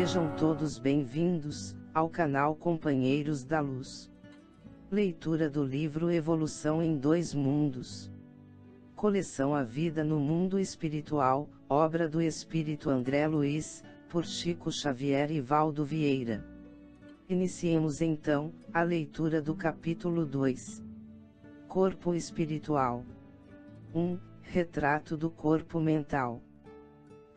Sejam todos bem-vindos ao canal Companheiros da Luz. Leitura do livro Evolução em Dois Mundos. Coleção A Vida no Mundo Espiritual, obra do Espírito André Luiz, por Chico Xavier e Valdo Vieira. Iniciemos então a leitura do capítulo 2. Corpo Espiritual. 1. Retrato do corpo mental.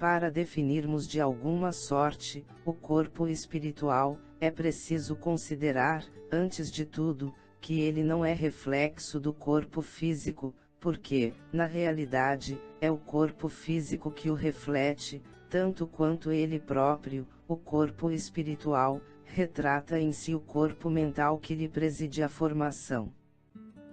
Para definirmos de alguma sorte o corpo espiritual, é preciso considerar, antes de tudo, que ele não é reflexo do corpo físico, porque, na realidade, é o corpo físico que o reflete, tanto quanto ele próprio. O corpo espiritual retrata em si o corpo mental que lhe preside a formação.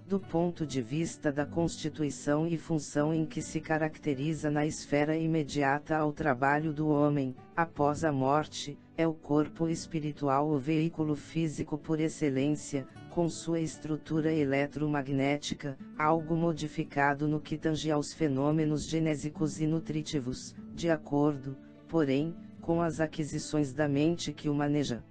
Do ponto de vista da constituição e função em que se caracteriza na esfera imediata ao trabalho do homem, após a morte, é o corpo espiritual o veículo físico por excelência, com sua estrutura eletromagnética, algo modificado no que tange aos fenômenos genésicos e nutritivos, de acordo, porém, com as aquisições da mente que o maneja.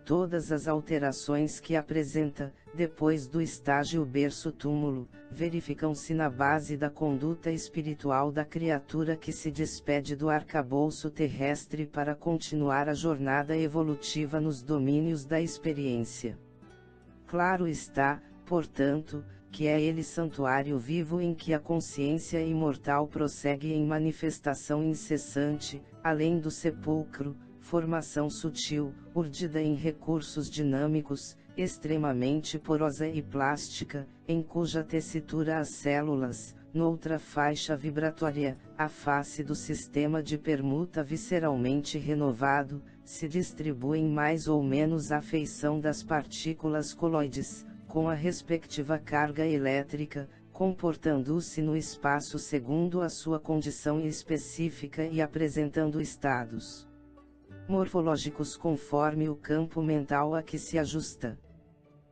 Todas as alterações que apresenta, depois do estágio berço-túmulo, verificam-se na base da conduta espiritual da criatura que se despede do arcabouço terrestre para continuar a jornada evolutiva nos domínios da experiência. Claro está, portanto, que é ele santuário vivo em que a consciência imortal prossegue em manifestação incessante, além do sepulcro, formação sutil, urdida em recursos dinâmicos, extremamente porosa e plástica, em cuja tessitura as células, noutra faixa vibratória, a face do sistema de permuta visceralmente renovado, se distribuem mais ou menos à feição das partículas coloides, com a respectiva carga elétrica, comportando-se no espaço segundo a sua condição específica e apresentando estados morfológicos conforme o campo mental a que se ajusta.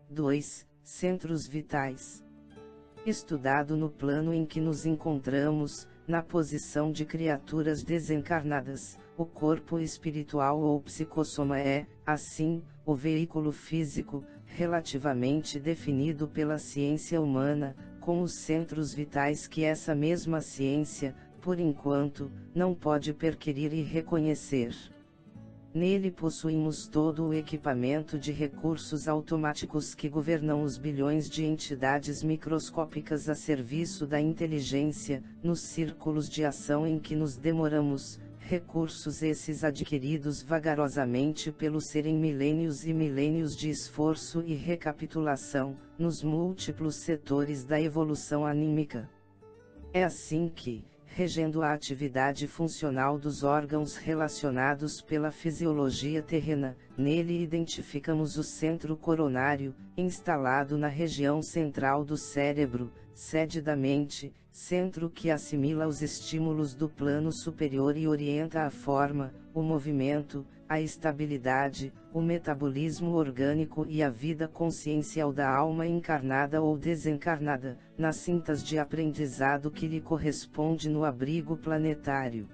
2. Centros vitais. Estudado no plano em que nos encontramos, na posição de criaturas desencarnadas, o corpo espiritual ou psicossoma é, assim, o veículo físico, relativamente definido pela ciência humana, com os centros vitais que essa mesma ciência, por enquanto, não pode perquirir e reconhecer. Nele possuímos todo o equipamento de recursos automáticos que governam os bilhões de entidades microscópicas a serviço da inteligência, nos círculos de ação em que nos demoramos, recursos esses adquiridos vagarosamente pelo ser em milênios e milênios de esforço e recapitulação, nos múltiplos setores da evolução anímica. É assim que, regendo a atividade funcional dos órgãos relacionados pela fisiologia terrena, nele identificamos o centro coronário, instalado na região central do cérebro, sede da mente, centro que assimila os estímulos do plano superior e orienta a forma, o movimento, a estabilidade, o metabolismo orgânico e a vida consciencial da alma encarnada ou desencarnada, nas cintas de aprendizado que lhe corresponde no abrigo planetário.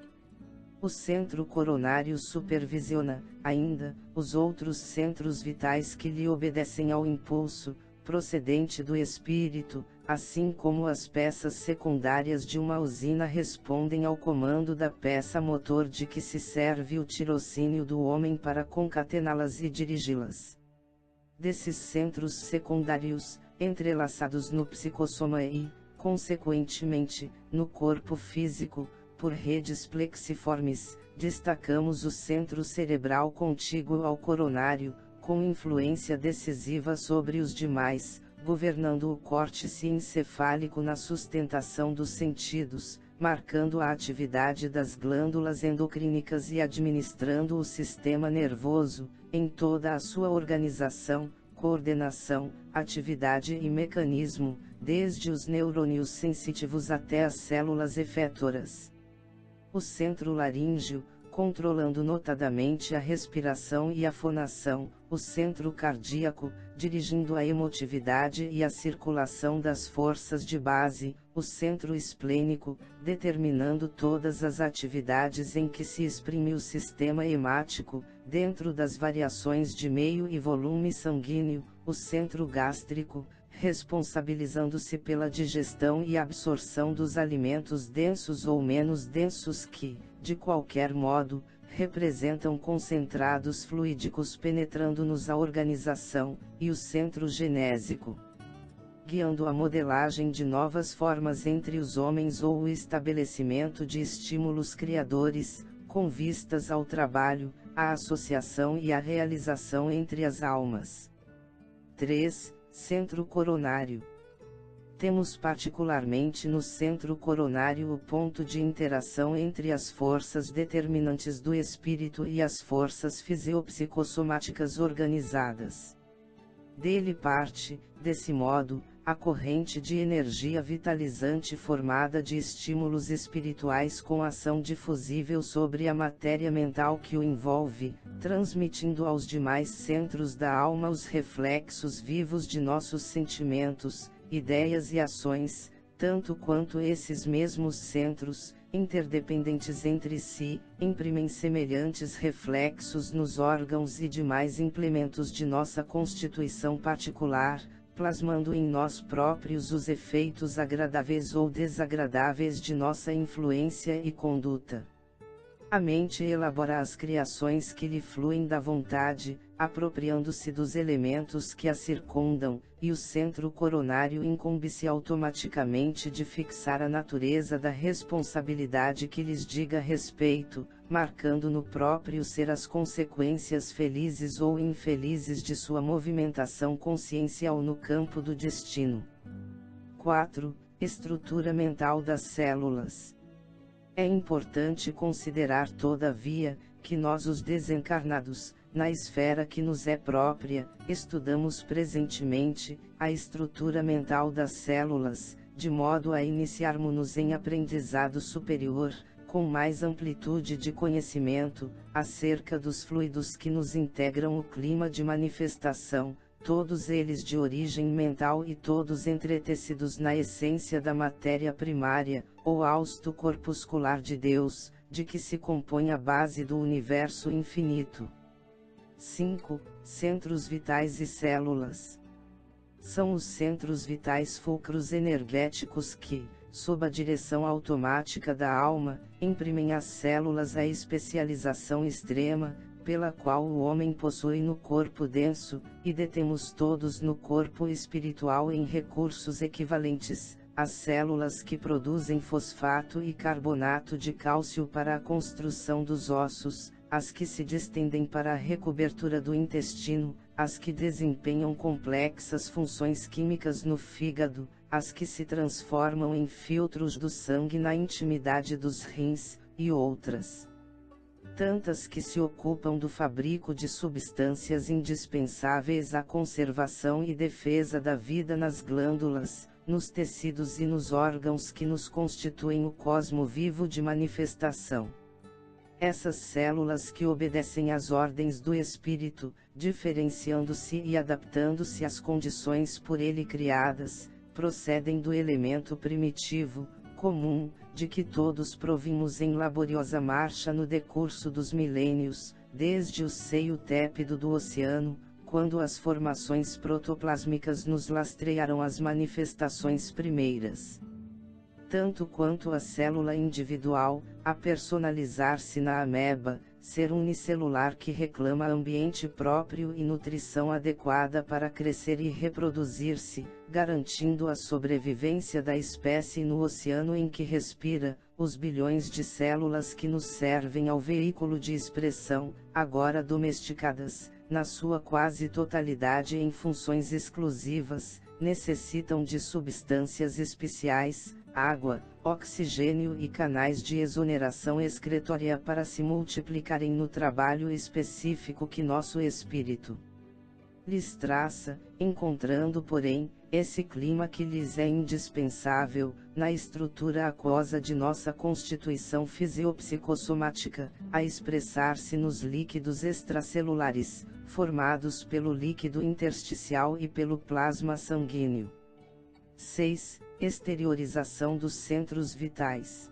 O centro coronário supervisiona, ainda, os outros centros vitais que lhe obedecem ao impulso, procedente do espírito, assim como as peças secundárias de uma usina respondem ao comando da peça motor de que se serve o tirocínio do homem para concatená-las e dirigi-las. Desses centros secundários, entrelaçados no psicossoma e, consequentemente, no corpo físico, por redes plexiformes, destacamos o centro cerebral contíguo ao coronário, com influência decisiva sobre os demais, governando o córtice encefálico na sustentação dos sentidos, marcando a atividade das glândulas endocrínicas e administrando o sistema nervoso, em toda a sua organização, coordenação, atividade e mecanismo, desde os neurônios sensitivos até as células efetoras. O centro laríngeo, controlando notadamente a respiração e a fonação, o centro cardíaco, dirigindo a emotividade e a circulação das forças de base, o centro esplênico, determinando todas as atividades em que se exprime o sistema hemático, dentro das variações de meio e volume sanguíneo, o centro gástrico, responsabilizando-se pela digestão e absorção dos alimentos densos ou menos densos que, de qualquer modo, representam concentrados fluídicos penetrando-nos a organização, e o centro genésico, guiando a modelagem de novas formas entre os homens ou o estabelecimento de estímulos criadores, com vistas ao trabalho, à associação e à realização entre as almas. 3. Centro coronário. Temos particularmente no centro coronário o ponto de interação entre as forças determinantes do espírito e as forças fisiopsicossomáticas organizadas. Dele parte, desse modo, a corrente de energia vitalizante formada de estímulos espirituais com ação difusível sobre a matéria mental que o envolve, transmitindo aos demais centros da alma os reflexos vivos de nossos sentimentos, ideias e ações, tanto quanto esses mesmos centros, interdependentes entre si, imprimem semelhantes reflexos nos órgãos e demais implementos de nossa constituição particular, plasmando em nós próprios os efeitos agradáveis ou desagradáveis de nossa influência e conduta. A mente elabora as criações que lhe fluem da vontade, apropriando-se dos elementos que a circundam, e o centro coronário incumbe-se automaticamente de fixar a natureza da responsabilidade que lhes diga respeito, marcando no próprio ser as consequências felizes ou infelizes de sua movimentação consciencial no campo do destino. 4. Estrutura mental das células. É importante considerar, todavia, que nós os desencarnados, na esfera que nos é própria, estudamos presentemente a estrutura mental das células, de modo a iniciarmos-nos em aprendizado superior, com mais amplitude de conhecimento, acerca dos fluidos que nos integram o clima de manifestação, todos eles de origem mental e todos entretecidos na essência da matéria primária, ou hausto corpuscular de Deus, de que se compõe a base do universo infinito. 5. Centros vitais e células. São os centros vitais fulcros energéticos que, sob a direção automática da alma, imprimem às células a especialização extrema, pela qual o homem possui no corpo denso, e detemos todos no corpo espiritual em recursos equivalentes, as células que produzem fosfato e carbonato de cálcio para a construção dos ossos, as que se distendem para a recobertura do intestino, as que desempenham complexas funções químicas no fígado, as que se transformam em filtros do sangue na intimidade dos rins, e outras tantas que se ocupam do fabrico de substâncias indispensáveis à conservação e defesa da vida nas glândulas, nos tecidos e nos órgãos que nos constituem o cosmo vivo de manifestação. Essas células que obedecem às ordens do espírito, diferenciando-se e adaptando-se às condições por ele criadas, procedem do elemento primitivo, comum, de que todos provimos em laboriosa marcha no decurso dos milênios, desde o seio tépido do oceano, quando as formações protoplásmicas nos lastrearam as manifestações primeiras. Tanto quanto a célula individual, a personalizar-se na ameba, ser unicelular que reclama ambiente próprio e nutrição adequada para crescer e reproduzir-se, garantindo a sobrevivência da espécie no oceano em que respira, os bilhões de células que nos servem ao veículo de expressão, agora domesticadas, na sua quase totalidade em funções exclusivas, necessitam de substâncias especiais, água, oxigênio e canais de exoneração excretória para se multiplicarem no trabalho específico que nosso espírito lhes traça, encontrando porém, esse clima que lhes é indispensável, na estrutura aquosa de nossa constituição fisiopsicossomática, a expressar-se nos líquidos extracelulares, formados pelo líquido intersticial e pelo plasma sanguíneo. 6. Exteriorização dos centros vitais.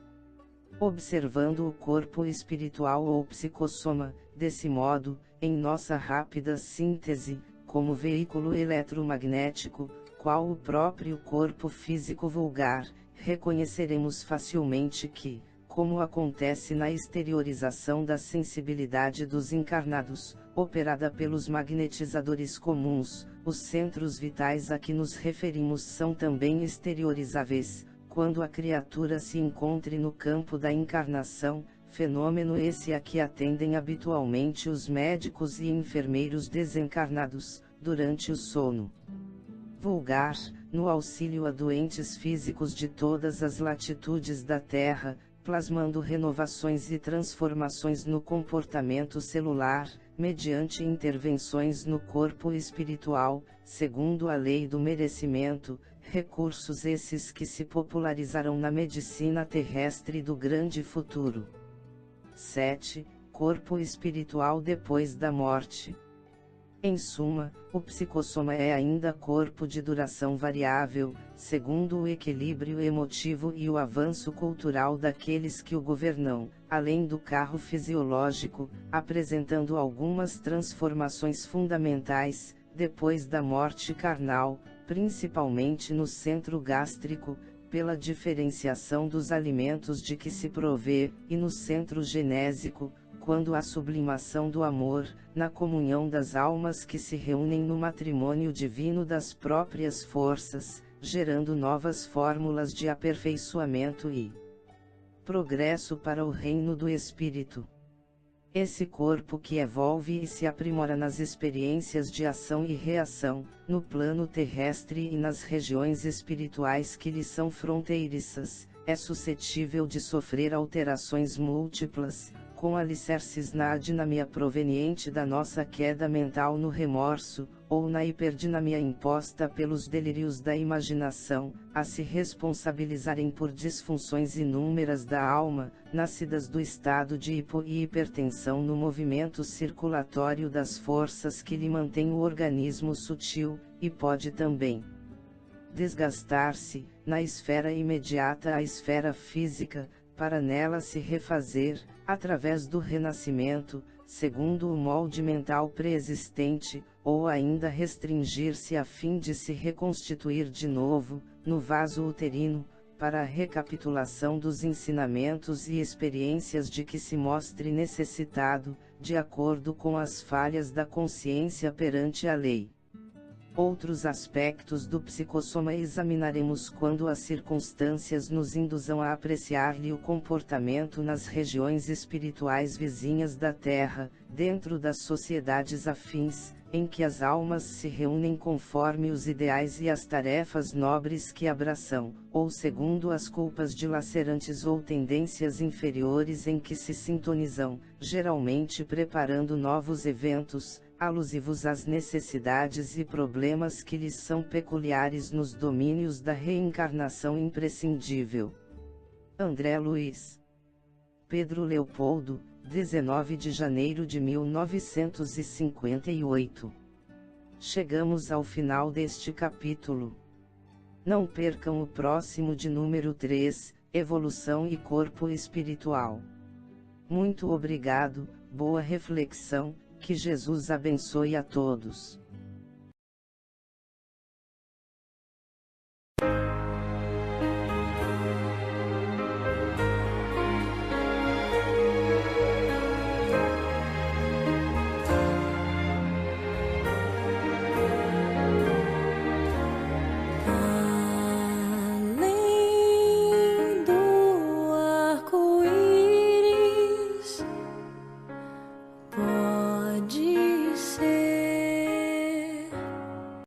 Observando o corpo espiritual ou psicossoma, desse modo, Em nossa rápida síntese, como veículo eletromagnético, qual o próprio corpo físico vulgar, reconheceremos facilmente que, como acontece na exteriorização da sensibilidade dos encarnados, operada pelos magnetizadores comuns, os centros vitais a que nos referimos são também exteriorizáveis, quando a criatura se encontre no campo da encarnação, fenômeno esse a que atendem habitualmente os médicos e enfermeiros desencarnados, durante o sono vulgar, no auxílio a doentes físicos de todas as latitudes da Terra, plasmando renovações e transformações no comportamento celular, mediante intervenções no corpo espiritual, segundo a lei do merecimento, recursos esses que se popularizarão na medicina terrestre do grande futuro. 7. Corpo espiritual depois da morte. Em suma, o psicossoma é ainda corpo de duração variável, segundo o equilíbrio emotivo e o avanço cultural daqueles que o governam, além do carro fisiológico, apresentando algumas transformações fundamentais, depois da morte carnal, principalmente no centro gástrico, pela diferenciação dos alimentos de que se provê, e no centro genésico, quando a sublimação do amor, na comunhão das almas que se reúnem no matrimônio divino das próprias forças, gerando novas fórmulas de aperfeiçoamento e progresso para o reino do Espírito. Esse corpo que evolve e se aprimora nas experiências de ação e reação, no plano terrestre e nas regiões espirituais que lhe são fronteiriças, é suscetível de sofrer alterações múltiplas, com alicerces na adinamia proveniente da nossa queda mental no remorso, ou na hiperdinamia imposta pelos delírios da imaginação, a se responsabilizarem por disfunções inúmeras da alma, nascidas do estado de hipo e hipertensão no movimento circulatório das forças que lhe mantém o organismo sutil, e pode também desgastar-se, na esfera imediata à esfera física, para nela se refazer, através do renascimento, segundo o molde mental pré-existente, ou ainda restringir-se a fim de se reconstituir de novo, no vaso uterino, para a recapitulação dos ensinamentos e experiências de que se mostre necessitado, de acordo com as falhas da consciência perante a lei. Outros aspectos do psicossoma examinaremos quando as circunstâncias nos induzam a apreciar-lhe o comportamento nas regiões espirituais vizinhas da Terra, dentro das sociedades afins, em que as almas se reúnem conforme os ideais e as tarefas nobres que abraçam, ou segundo as culpas dilacerantes ou tendências inferiores em que se sintonizam, geralmente preparando novos eventos, alusivos às necessidades e problemas que lhes são peculiares nos domínios da reencarnação imprescindível. André Luiz. Pedro Leopoldo, 19 de janeiro de 1958. Chegamos ao final deste capítulo. Não percam o próximo de número 3, Evolução e Corpo Espiritual. Muito obrigado, boa reflexão. Que Jesus abençoe a todos.